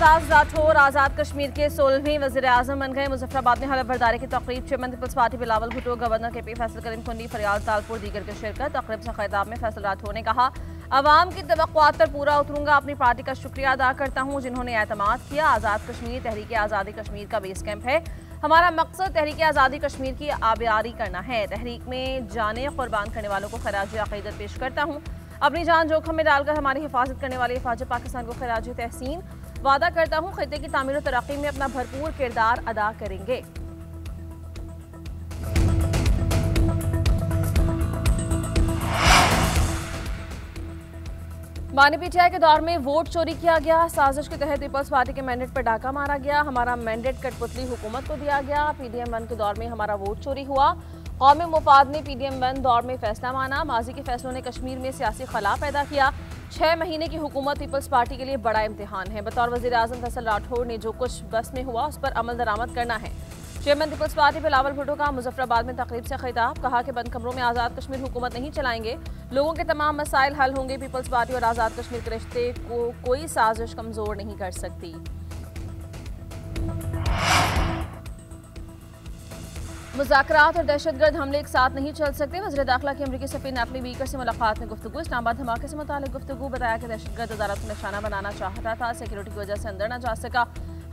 एजाज राठौर आज़ाद कश्मीर के 16वें वज़ीर-ए-आज़म बन गए। मुजफ्फराबाद में हलफ बर्दारी की तकरीब, chairman peoples party Bilawal Bhutto, governor K P Faisal Karim Kundi, Faryal Talpur दीगर की शिरकत। तकरीब से खिताब में फैसल राठौर ने कहा, अवाम की तवक्कुआत पर पूरा उतरूंगा। अपनी पार्टी का शुक्रिया अदा करता हूँ जिन्होंने एतमाद किया। आज़ाद कश्मीर तहरीक आज़ादी कश्मीर का बेस कैंप है। हमारा मकसद तहरीक आज़ादी कश्मीर की आबियारी करना है। तहरीक में जाने कुर्बान करने वालों को खराज अक़ीदत पेश करता हूँ। अपनी जान जोखिम में डालकर हमारी हिफाजत करने वाले हिफाज पाकिस्तान को खराज तहसीन वादा करता हूँ खित्ते की तामीर और तरक्की में अपना भरपूर किरदार अदा करेंगे। बानी पीटीआई के दौर में वोट चोरी किया गया। साजिश के तहत पीपल्स पार्टी के मैंडेट पर डाका मारा गया। हमारा मैंडेट कठपुतली हुकूमत को दिया गया। PDM-1 के दौर में हमारा वोट चोरी हुआ। कौमी मुफाद ने PDM-1 दौर में फैसला माना। माजी के फैसलों ने कश्मीर में सियासी खला पैदा किया। 6 महीने की हुकूमत पीपल्स पार्टी के लिए बड़ा इम्तिहान है। बतौर वज़ीर-ए-आज़म फैसल राठौर ने जो कुछ बस में हुआ उस पर अमल दरामद करना है। Chairman peoples party Bilawal Bhutto का मुजफ्फराबाद में तकरीब से खिताब, कहा कि बंद कमरों में आज़ाद कश्मीर हुकूमत नहीं चलाएंगे। लोगों के तमाम मसाइल हल होंगे। पीपल्स पार्टी और आज़ाद कश्मीर के रिश्ते को कोई साजिश कमजोर नहीं कर सकती। मुज़ाकरात और दहशतगर्द हमले एक साथ नहीं चल सकते। वज़ीर दाखिला की अमरीकी सफ़ीर नैपली बीकर से मुलाकात में गुफ्तगू। इस्लामाबाद धमाके से मुताल्लिक़ गुफ्तगू, बताया कि दहशतगर्द अदालत को निशाना बनाना चाहता था, सिक्योरिटी की वजह से अंदर न जा सका।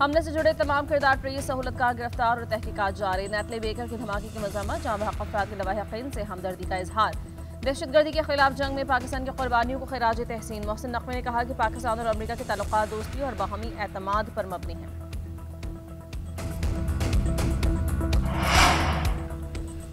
हमले से जुड़े तमाम किरदार पर यह सहूलतकार गिरफ्तार और तहकीकात जारी। नैपली बेकर की धमाके की मज़म्मत, जहाँ बहक अफराद के लवाहिकीन से हमदर्दी का इजहार। दहशतगर्दी के खिलाफ जंग में पाकिस्तान की कुर्बानियों को खराज तहसीन। मोहसिन नकवी ने कहा कि पाकिस्तान और अमरीका के ताल्लुकात दोस्ती और बाहमी एतमाद पर मबनी हैं।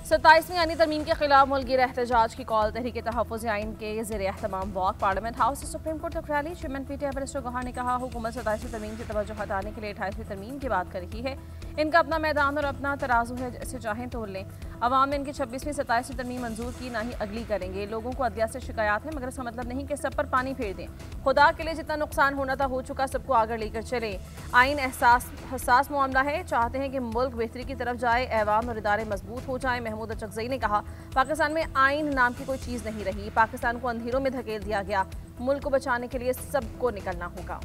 27वीं आईनी तरमीम के खिलाफ मुल्कीर एहतजाज की कॉल। तहरीक तहफ़्फ़ुज़ आइन के ज़ेर एहतमाम वॉक पार्लियामेंट हाउस से सुप्रीम कोर्ट तक rally. Chairman PTI barrister Gohar ने कहा, हुकूमत 27वीं तरमीम की तवज्जो हटाने के लिए 28वीं तरमीम की बात कर रही है। इनका अपना मैदान और अपना तराजू है, जैसे चाहें तोड़ लें। अवाम ने इनकी 26वीं 27वीं तरमीम मंजूर की, ना ही अगली करेंगे। लोगों को अदलिया से शिकायत है, मगर इसका मतलब नहीं कि सब पर पानी फेर दें। खुदा के लिए जितना नुकसान होना था हो चुका, सबको आगे लेकर चले। आइन हसास मामला है, चाहते हैं कि मुल्क बेहतरी की तरफ जाए, ऐवान और इदारे मजबूत हो जाए। महमूद अचकज़ई ने कहा, पाकिस्तान में आइन नाम की कोई चीज़ नहीं रही। पाकिस्तान को अंधेरों में धकेल दिया गया। मुल्क को बचाने के लिए सबको निकलना होगा।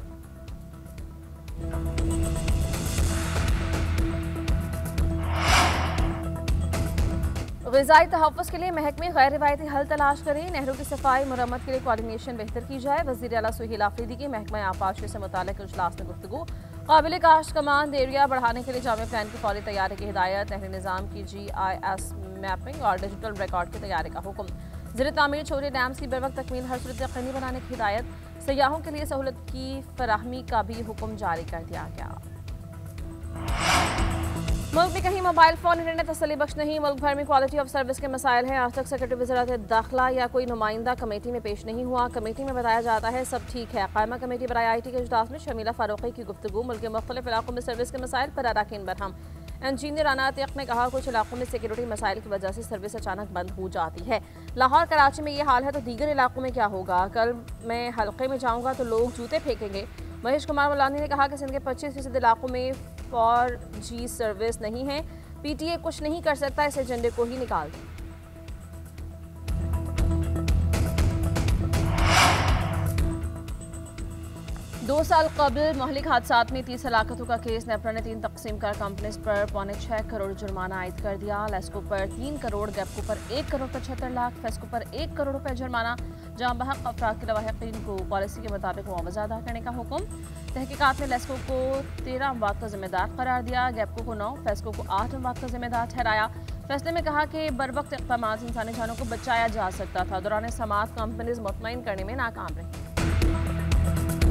ग़िज़ाई तहफ़्फ़ुज़ के लिए महकमे गैर रिवायती हल तलाश करें। नहरों की सफाई मरम्मत के लिए कोऑर्डिनेशन बेहतर की जाए। वज़ीर आला सुहेल आफरीदी की महकमा आबपाशी से मुताल्लिक़ इजलास में गुफ्तगू। काबिल काश्त कमांड एरिया बढ़ाने के लिए जामे प्लान की फौरी तैयारी की हिदायत। नहरी निज़ाम की GIS मैपिंग और डिजिटल रिकॉर्ड की तैयारी का हुक्म। ज़ेर तामीर छोटे डैम्स की बर वक्त तकमील हर सूरत यकीनी बनाने की हिदायत। सयाहों के लिए सहूलत की फराहमी का भी हुक्म जारी कर दिया गया। मुल्क में कहीं मोबाइल फोन इंटरनेट तसल्ली बख्श नहीं। मुल्क भर में क्वालिटी ऑफ सर्विस के मसाइल हैं। आज तक सेक्रेटरी वज़ारत दाखिला या कोई नुमाइंदा कमेटी में पेश नहीं हुआ। कमेटी में बताया जाता है सब ठीक है। कायमा कमेटी बराए IT के इजलास में शमीला फारूकी की गुफ्तगू। मुल्क के मुख्तलिफ इलाकों में सर्विस के मसाइल पर अराकीन बरहम। इंजीनियर राना अतीक ने कहा, कुछ इलाकों में सिक्योरिटी मसाइल की वजह से सर्विस अचानक बंद हो जाती है। लाहौर कराची में ये हाल है तो दीगर इलाकों में क्या होगा। कल मैं हल्के में जाऊँगा तो लोग जूते फेंकेंगे। महेश कुमार मलानी ने कहा कि सिंध के 25% इलाकों में 4G सर्विस नहीं है। PTA कुछ नहीं कर सकता, इस एजेंडे को ही निकाल दें। दो साल कबल महलिक हादसात में 30 हलाकतों का केस। नेपरा ने 3 तकसीम कर कंपनीज पर 6.25 करोड़ जुर्माना आयद कर दिया। लेस्को पर 3 करोड़, गैपको पर 1 करोड़ 75 लाख, फेस्को पर 1 करोड़ रुपए जुर्माना। जहां बहक अफराद के लवाहिकीन को पॉलिसी के मुताबिक मुआवजा अदा करने का हुक्म। तहकीकात ने लेस्को को 13 अमवात का जिम्मेदार करार दिया, गैपको को 9, फेस्को को 8 अमवात का जिम्मेदार ठहराया। फैसले में कहा कि बर वक्त इक़दाम इंसानी जानों को बचाया जा सकता था। दौरान समाअत कंपनीज मुतमईन करने में नाकाम रही।